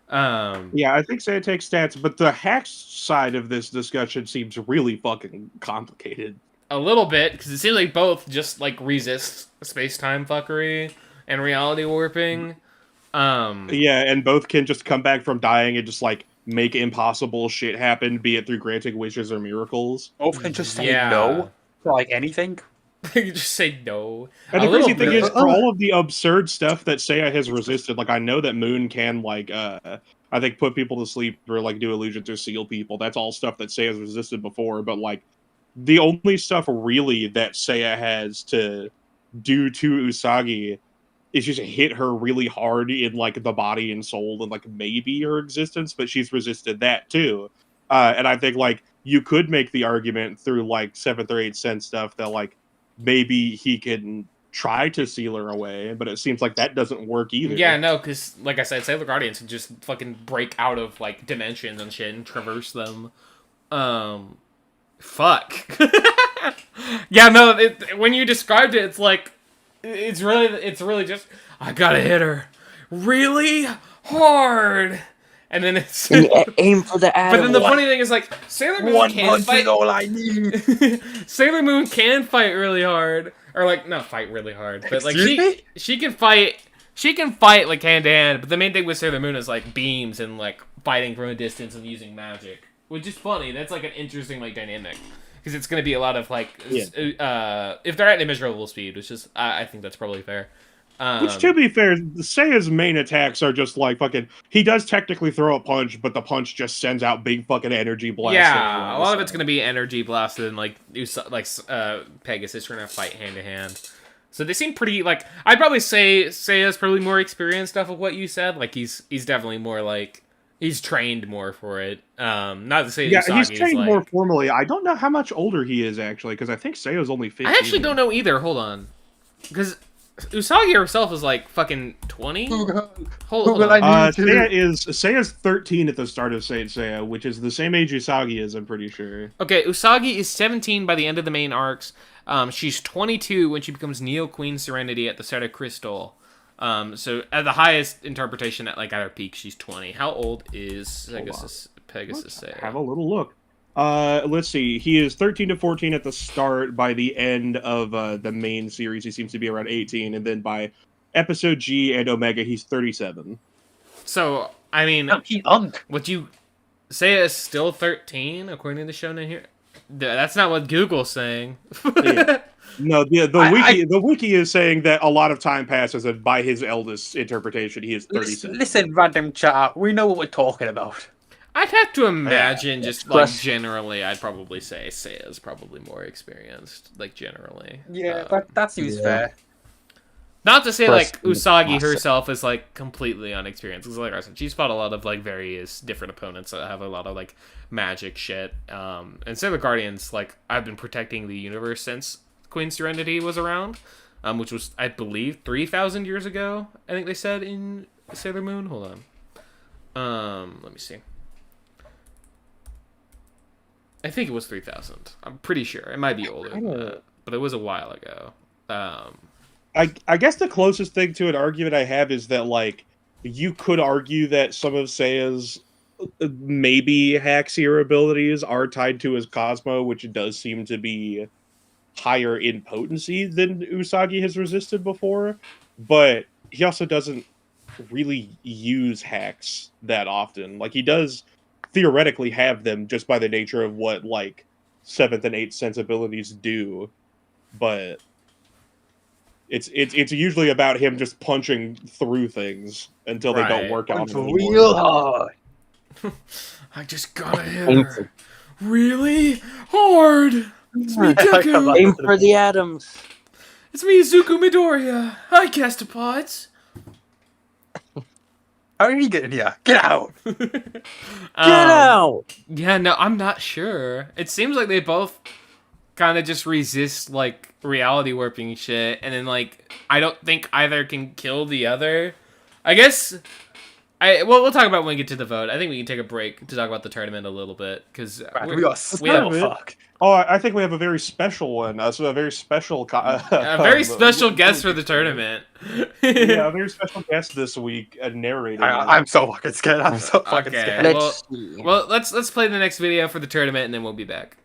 Yeah, I think Seiya takes stats, but the hacks side of this discussion seems really fucking complicated. A little bit, because it seems like both just like resist space-time fuckery and reality warping. Yeah, and both can just come back from dying and just like make impossible shit happen, be it through granting wishes or miracles. Both can just say Yeah. no to like anything. You just say no. And A the crazy little thing bit. is, for all of the absurd stuff that Seiya has resisted, like I know that Moon can like I think put people to sleep or like do illusions or seal people. That's all stuff that Seiya's resisted before, but like the only stuff really that Seiya has to do to Usagi is just hit her really hard in like the body and soul and like maybe her existence, but she's resisted that too. And I think like you could make the argument through like 7th or 8th sense stuff that like maybe he can try to seal her away, but it seems like that doesn't work either. Yeah, no, because like I said, Sailor Guardians can just fucking break out of like dimensions and shit and traverse them. Fuck. Yeah, no. When you described it, it's like it's really just I gotta hit her really hard, and then it's. And you aim for the But atom. then the funny thing is, like, Sailor Moon One can punch fight. is all I need. Sailor Moon can fight really hard, or like not fight really hard, but like Excuse me? she can fight. She can fight like hand to hand. But the main thing with Sailor Moon is like beams and like fighting from a distance and using magic, which is funny. That's like an interesting like dynamic because it's gonna be a lot of like if they're at immeasurable speed, which is I think that's probably fair. Which, to be fair, Seiya's main attacks are just like fucking. He does technically throw a punch, but the punch just sends out big fucking energy blasts. Yeah, anyway, a lot so. of it's gonna be energy blasted, and like Pegasus are gonna fight hand to hand. So they seem pretty like I'd probably say Seiya's probably more experienced off of what you said. Like he's definitely more like he's trained more for it. Not to say Yeah, Usagi's he's trained like, more formally. I don't know how much older he is actually, because I think Seiya's only 15. I actually don't know either. Hold on, because Usagi herself is like fucking 20. Hold on. Seiya's 13 at the start of Saint Seiya, which is the same age Usagi is, I'm pretty sure. Okay, Usagi is 17 by the end of the main arcs. She's 22 when she becomes Neo Queen Serenity at the start of Crystal. So at the highest interpretation at like at her peak, she's 20. How old is Pegasus Seiya? Have a little look. Let's see. He is 13 to 14 at the start. By the end of the main series, he seems to be around 18, and then by episode G and Omega, he's 37. So I mean, He's on. would you say it's still 13 according to the shonen here? That's not what Google's saying. Yeah. No, the wiki is saying that a lot of time passes, and by his eldest interpretation, he is 37. Listen, random chat. We know what we're talking about. I'd have to imagine, just like Plus- generally, I'd probably say Seiya's probably more experienced, like generally. Yeah, that seems Yeah. fair. Not to say Plus- like Usagi Awesome. herself is like completely unexperienced. Because like I said, she's fought a lot of like various different opponents that have a lot of like magic shit. And Sailor Guardians, like I've been protecting the universe since Queen Serenity was around, which was, I believe, 3,000 years ago. I think they said in Sailor Moon. Hold on. Let me see. I think it was 3,000. I'm pretty sure. It might be older than that, but it was a while ago. I guess the closest thing to an argument I have is that, like, you could argue that some of Seiya's maybe Haxier abilities are tied to his Cosmo, which does seem to be higher in potency than Usagi has resisted before, but he also doesn't really use hacks that often. Like, he does theoretically have them just by the nature of what, like, 7th and 8th sense abilities do, but it's usually about him just punching through things until they don't work out anymore. Real hard. I just gotta hit her really hard. It's me, Deku. Aim for the atoms. It's me, Zuko Midoriya. I cast a PODS. How did he get in here? Get out! Get out! Yeah, no, I'm not sure. It seems like they both kind of just resist, like, reality warping shit, and then, like, I don't think either can kill the other. I guess... Well, we'll talk about when we get to the vote. I think we can take a break to talk about the tournament a little bit, because fuck. Oh, I think we have a very special one. So a very special... a very special guest for the tournament. Yeah, a very special guest this week, a narrator. I'm so fucking scared. I'm so fucking scared. Well, let's play the next video for the tournament, and then we'll be back.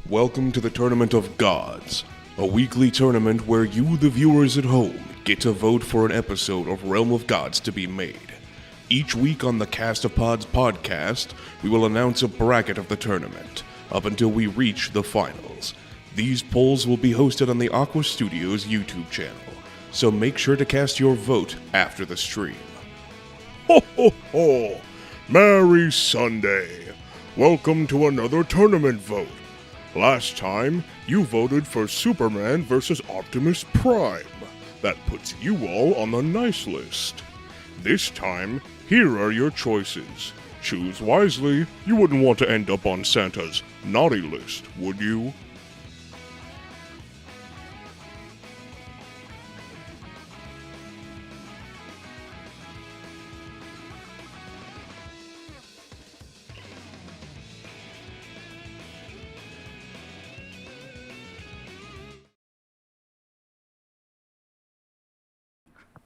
Welcome to the Tournament of Gods, a weekly tournament where you, the viewers at home, get to vote for an episode of Realm of Gods to be made. Each week on the Cast of Pods podcast, we will announce a bracket of the tournament, up until we reach the finals. These polls will be hosted on the Aqua Studios YouTube channel, so make sure to cast your vote after the stream. Ho ho ho! Merry Sunday! Welcome to another tournament vote. Last time, you voted for Superman vs. Optimus Prime. That puts you all on the nice list. This time, here are your choices. Choose wisely. You wouldn't want to end up on Santa's naughty list, would you?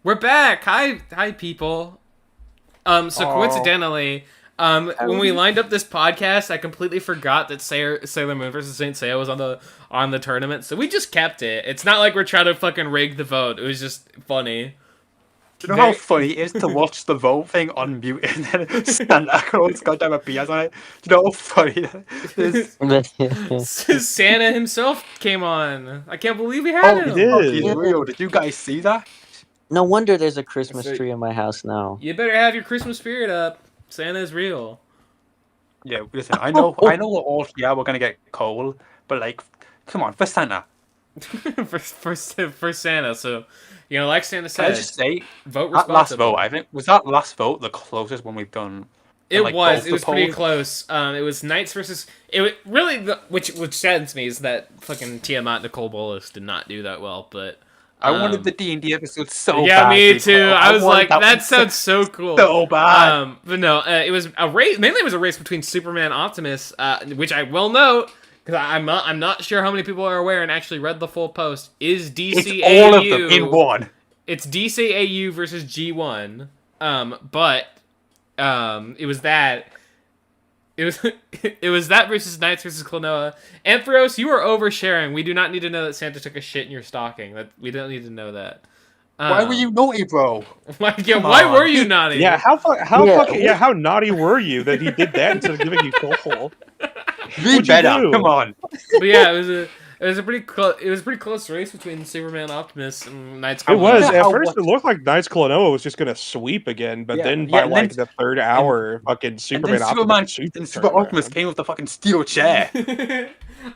We're back. Hi, people. Coincidentally, when we lined up this podcast, I completely forgot that Sailor Moon vs. Saint Seiya was on the tournament, so we just kept it. It's not like we're trying to fucking rig the vote. It was just funny. Do you know how funny it is to watch the vote thing on mute and then Santa Claus goddamn appears on it? Do you know how funny that is? Santa himself came on. I can't believe we had him. He did. He's real. Did you guys see that? No wonder there's a Christmas tree in my house now. You better have your Christmas spirit up. Santa's real. Yeah, listen, I know we're all here, we're gonna get cold, but like, come on, for Santa. for Santa, so, you know, like Santa said, Can I just say, vote that responsibly. last vote, I think, was that last vote the closest one we've done? It like, was pretty polls? close. It was Knights versus... Which saddens me is that fucking Tiamat Nicole Bolas did not do that well, but... I wanted the D&D episode so bad. Yeah, me too. I was like, that sounds so cool. So bad. But no, it was a race. Mainly, it was a race between Superman and Optimus, which I will note because I'm not sure how many people are aware and actually read the full post. Is DCAU? It's all of them in one. It's DCAU versus G1. But it was that. It was that versus Knights versus Klonoa. Ampharos, you are oversharing. We do not need to know that Santa took a shit in your stocking. We don't need to know that. Why were you naughty, bro? Why were you naughty? Yeah, how naughty were you that he did that instead of giving you coal? Be better. Come on. But yeah, it was a pretty close race between Superman, Optimus, and Knights. It was at first. It looked like Knights Klonoa was just gonna sweep again, but then by like the third hour, fucking Superman Optimus came with the fucking steel chair.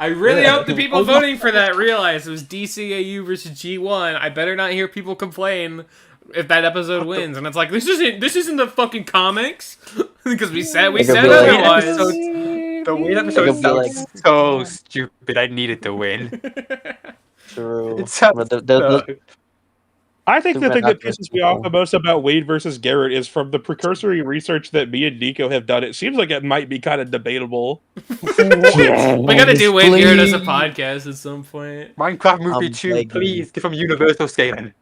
I really hope the people voting for that realize it was DCAU versus G1. I better not hear people complain if that episode wins, and it's like this isn't the fucking comics because we said otherwise. The way that episode sounds so stupid. I needed to win. True. It sounds But the I think the thing that Supernatural pisses me off the people. most about Wade versus Garrett is from the precursory research that me and Nico have done. It seems like it might be kind of debatable. We gotta do Wade Garrett as a please. podcast at some point. Minecraft Movie I'm 2, begging. please, from Universal Scaling.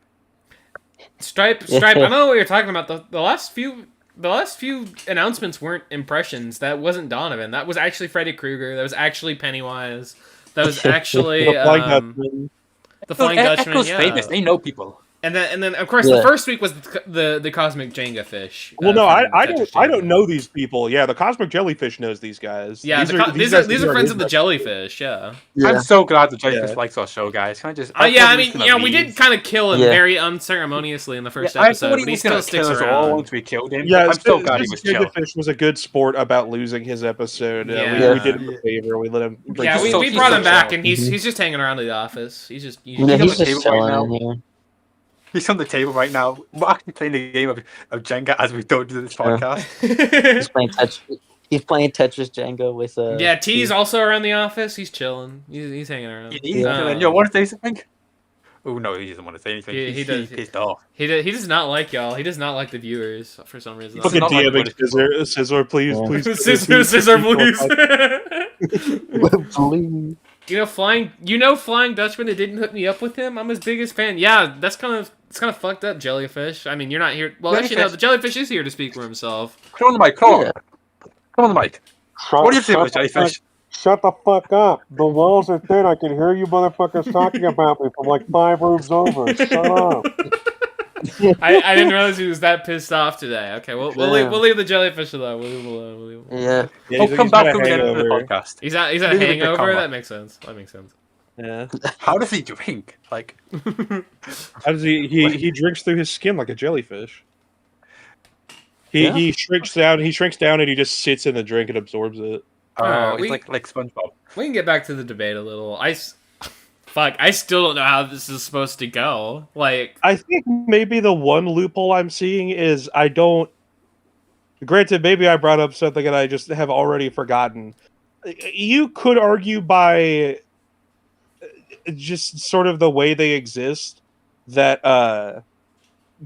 Stripe. I don't know what you're talking about. The last few announcements weren't impressions. That wasn't Donovan. That was actually Freddy Krueger. That was actually Pennywise. That was actually The Flying Dutchman. the Flying Dutchman. Echo's Yeah. famous. They know people. And then of course Yeah. the first week was the cosmic Jenga fish. Well, no, from I Tetris don't Jenga. know these people. Yeah, the Cosmic Jellyfish knows these guys. Yeah, these guys are friends his of the jellyfish. Yeah. I'm so glad the Jellyfish Yeah. likes our show, guys. Can I just? Yeah, I thought he mean, was gonna you know, we leave. did kind of kill him Yeah. very unceremoniously in the first I episode, thought he but he was gonna still sticks kill us all around. once we killed him. Yeah, I'm so glad he was chill. Jellyfish was a good sport about losing his episode. Yeah. We did him a favor. We let him. Yeah, He's so- we he's brought so him back, chill. and he's just hanging around the office. He's just Yeah, on he's the just table right chilling now. in here. He's on the table right now. We're actually playing a game of Jenga as we don't do this Yeah. podcast. He's playing He's playing Tetris Jenga with Yeah, T's also around the office. He's chilling. He's hanging around. You want to say something? Oh no, he doesn't want to say anything. He He's does. pissed off. He does not like y'all. He does not like the viewers for some reason. Fucking Fucking not like DMing British Scissor, please, Yeah. please, Scissor, please. Please. Flying Dutchman that didn't hook me up with him. I'm his biggest fan. Yeah, it's kind of fucked up, Jellyfish. I mean, you're not here. Well, actually, no. The Jellyfish is here to speak for himself. Come on the mic. Come on. Yeah. Come on the mic. What do you think of the Jellyfish? Shut the fuck up. The walls are thin. I can hear you motherfuckers talking about me from like 5 rooms over. Shut up. I didn't realize he was that pissed off today. Okay, we'll leave the Jellyfish alone. We'll leave him alone. We'll leave him alone. Yeah. Yeah, He'll he's come got back a to the end of the hangover. podcast. He's at a Leave it to hangover. come That on. makes sense. Yeah. How does he drink? Like, How does he drinks through his skin like a jellyfish. He shrinks down. He shrinks down and he just sits in the drink and absorbs it. oh, we- he's like SpongeBob. We can get back to the debate a little. I still don't know how this is supposed to go. Like, I think maybe the one loophole I'm seeing is I don't. Granted, maybe I brought up something and I just have already forgotten. You could argue by just sort of the way they exist that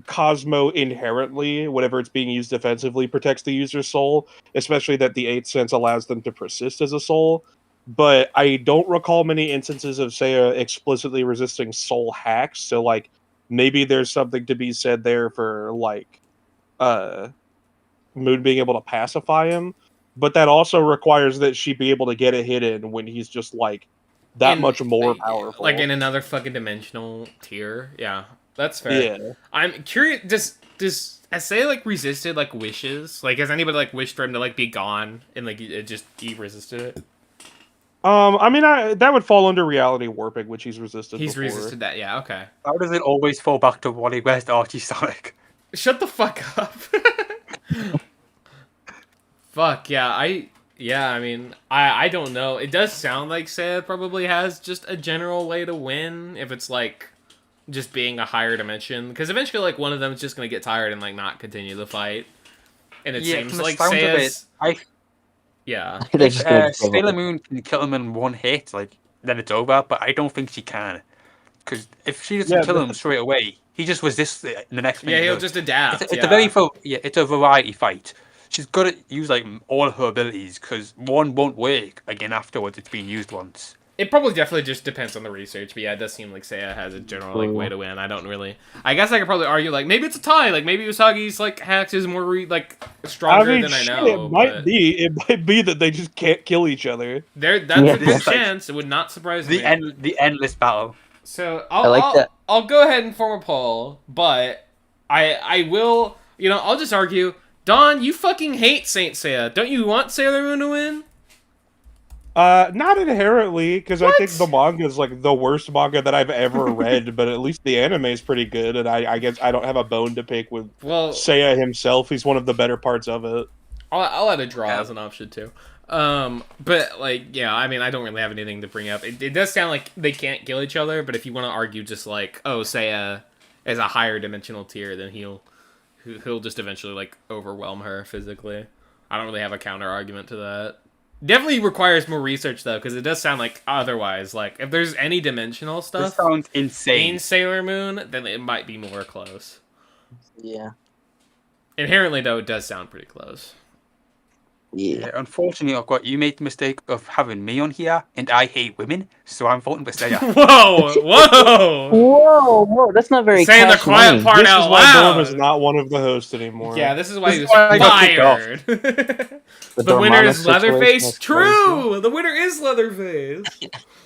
Cosmo inherently, whenever it's being used defensively, protects the user's soul, especially that the 8th sense allows them to persist as a soul. But I don't recall many instances of Seiya explicitly resisting soul hacks, so like maybe there's something to be said there for like Moon being able to pacify him, but that also requires that she be able to get a hit in when he's just like that much more powerful. like in another fucking dimensional tier. Yeah, that's fair. Yeah. I'm curious. Does Say like resisted like wishes? Like, has anybody like wished for him to like be gone and like he resisted it? I mean, that would fall under reality warping, which he's resisted. He's before. resisted that. Yeah. Okay. How does it always fall back to Wally West Archie Sonic? Shut the fuck up. Fuck yeah. I mean, I don't know. It does sound like Seiya probably has just a general way to win if it's like just being a higher dimension, because eventually like one of them is just gonna get tired and like not continue the fight, and it seems from the like sounds of Seiya's it, They're just gonna Sailor Moon can kill him in one hit, like then it's over. But I don't think she can, because if she doesn't kill him straight away, he just resists it in the next thing. yeah, he he'll does. just adapt. It's a variety fight. She's got to use like all her abilities, because one won't work again afterwards. It's been used once. It probably definitely just depends on the research, but yeah, it does seem like Seiya has a general like way to win. I don't really. I guess I could probably argue like maybe it's a tie. Like maybe Usagi's like hacks is more stronger than I know. It might but be. It might be that they just can't kill each other. that's Yeah. a good chance. It would not surprise me. The endless battle. So I like that. I'll go ahead and form a poll, but I will. I'll just argue. Don, you fucking hate Saint Seiya. Don't you want Sailor Moon to win? Not inherently, because I What? think the manga is like the worst manga that I've ever read. But at least the anime is pretty good, and I guess I don't have a bone to pick with Well, Seiya himself. He's one of the better parts of it. I'll add a draw as an option too. But like, yeah, I mean, I don't really have anything to bring up. It does sound like they can't kill each other, but if you want to argue just like, oh, Seiya is a higher dimensional tier, then he'll just eventually like overwhelm her physically. I don't really have a counter argument to that. Definitely requires more research though, because it does sound like otherwise. Like if there's any dimensional This stuff sounds in insane. Sailor Moon, then it might be more close. Yeah. Inherently, though, it does sound pretty close. Yeah. Unfortunately, you made the mistake of having me on here, and I hate women, so I'm voting for Seiya. Whoa! Whoa! Whoa! That's not very Saying the cash quiet money. part This out is why Dorm is loud. not one of the hosts anymore. Yeah, this is why he This was is why I got kicked off. fired. The The winner Dormammu is situation Leatherface. is True. The winner is Leatherface.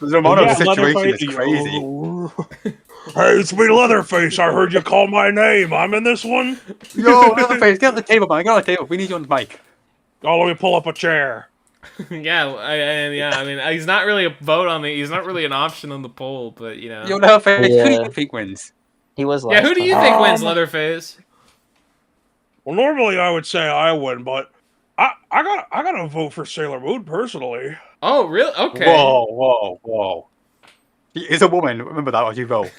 The amount of situation Leatherface- is crazy. Hey, it's me, Leatherface. I heard you call my name. I'm in this one. Yo, Leatherface, get on the table, man. Get on the table. We need you on the mic. Oh, let me pull up a chair. Yeah, I mean, he's not really a vote on the. He's not really an option on the poll, but you know. Yo, Leatherface, who do Yeah. you think wins? He was last Yeah, who do you time. think wins, Leatherface? Well, normally I would say I win, but I gotta vote for Sailor Moon personally. Oh, really? Okay. Whoa. He is a woman. Remember that as you vote.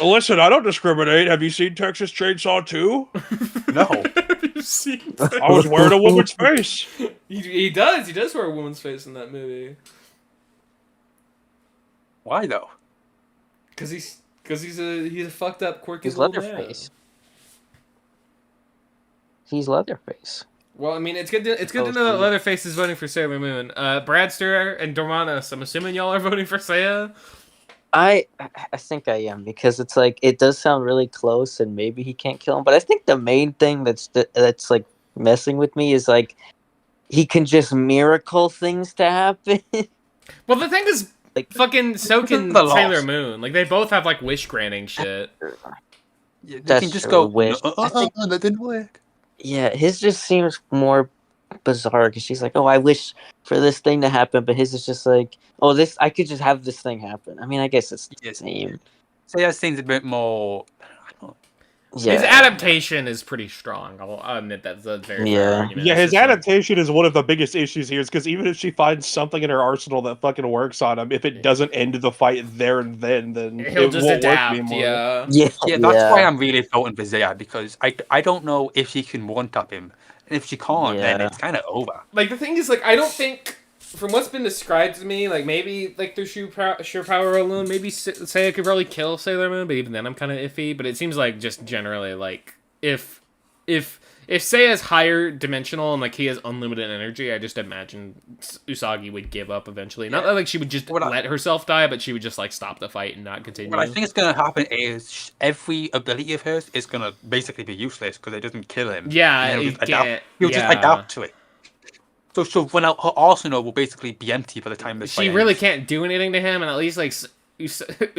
Listen, I don't discriminate. Have you seen Texas Chainsaw 2? No. Have you seen that? I was wearing a woman's face. He does. He does wear a woman's face in that movie. Why though? Because he's a fucked up quirky He's little Leatherface. man. He's Leatherface. Well, I mean, it's good to know that Leatherface is voting for Sailor Moon. Bradster and Dormanos, I'm assuming y'all are voting for Seiya. I think I am, because it's like it does sound really close, and maybe he can't kill him. But I think the main thing that's like messing with me is like he can just miracle things to happen. Well, the thing is, Like- fucking so can The loss. Sailor Moon. Like, they both have, like, wish granting shit. They That's can just true, go. wish. I think- That didn't work. Yeah, his just seems more bizarre because she's like, "Oh, I wish for this thing to happen," but his is just like, "Oh, this I could just have this thing happen." I mean, I guess it's the Yes. same. Seiya seems a bit more. Yeah, His adaptation is pretty strong. I'll admit that's a very fair Yeah. argument. Yeah, It's his just like- adaptation is one of the biggest issues here, is because even if she finds something in her arsenal that fucking works on him, if it doesn't end the fight there and then he'll it just won't adapt, work anymore. yeah. Yeah, that's why I'm really voting for Seiya, because I don't know if she can one-tap him, and if she can't, then Yeah. it's kind of over. Like, the thing is, like, I don't think, from what's been described to me, like, maybe, like, through sheer power alone, maybe Seiya could probably kill Sailor Moon, but even then I'm kind of iffy. But it seems like, just generally, like, if Seiya's higher dimensional and, like, he has unlimited energy, I just imagine Usagi would give up eventually. Not that, like, she would just let herself die, but she would just, like, stop the fight and not continue. What I think is going to happen is every ability of hers is going to basically be useless because it doesn't kill him. Yeah, And you get- he'll just yeah. adapt to it. So when her arsenal will basically be empty by the time this She fight really ends. can't do anything to him, and at least, like,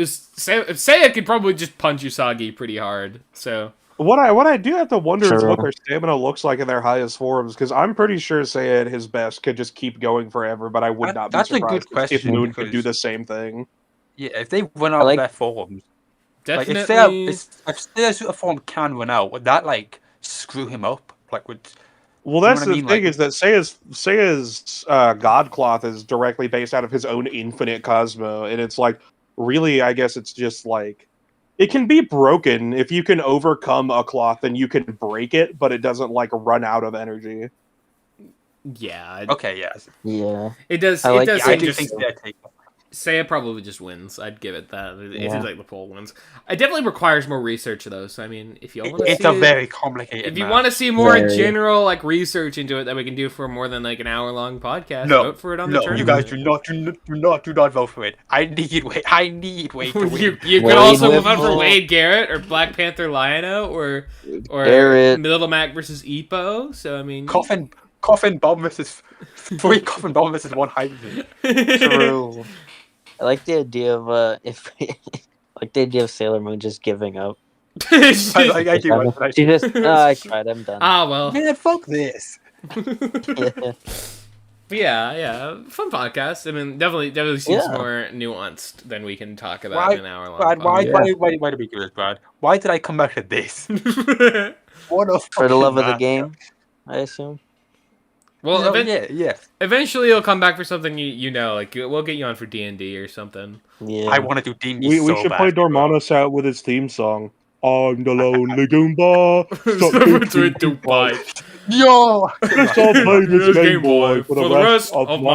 Seiya could probably just punch Usagi pretty hard, so... What I do have to wonder is Sure. what their stamina looks like in their highest forms, because I'm pretty sure Seiya at his best could just keep going forever, but I would not be That's a surprised good if question, Moon could do because- the same thing. Yeah, if they run out like- of their forms. Definitely... Like, if Seiya's sort of form can run out, would that, like, screw him up? Like, would... Well, You know that's what I the mean? thing, Like- is that Seiya's God Cloth is directly based out of his own infinite Cosmo, and it's like, really, I guess it's just like, it can be broken. If you can overcome a cloth, then you can break it, but it doesn't, like, run out of energy. Yeah, Okay, yes. Yeah. it does. I It like- does Yeah, I seem do just think Seiya takes Seiya probably just wins. I'd give it that. It Yeah. seems like the poll wins. It definitely requires more research though. So I mean, if y'all want to It's see a very complicated if you match. want to see more Very. general like research into it that we can do for more than like an hour long podcast, No, vote for it on the No, tournament. you guys do not vote for it. I need Wade to win. you could Wade also with vote for Bull. Wade Garrett or Black Panther Lionel or Garrett. Little Mac versus Epo. So I mean, Coffin bomb versus 3 coffin bomb versus 1 hydrogen. True. I like the idea of like the idea of Sailor Moon just giving up. I do. She just, I tried. I'm done. Ah well. Man, fuck this. Yeah. But yeah, fun podcast. I mean, definitely seems Yeah. more nuanced than we can talk about in an hour long. Brad, why Yeah. did we do this, Brad? Why did I come back to this? What a For the love of the fucking game, I assume. Well, man. Yeah. eventually you'll come back for something you know, like we'll get you on for D&D or something. Yeah. I want to do D&D We so should bad, play bro. Dormanos out with his theme song. I'm the lonely Goomba. Stop between two pipes. Yo! I'll play this Game Boy for the rest of my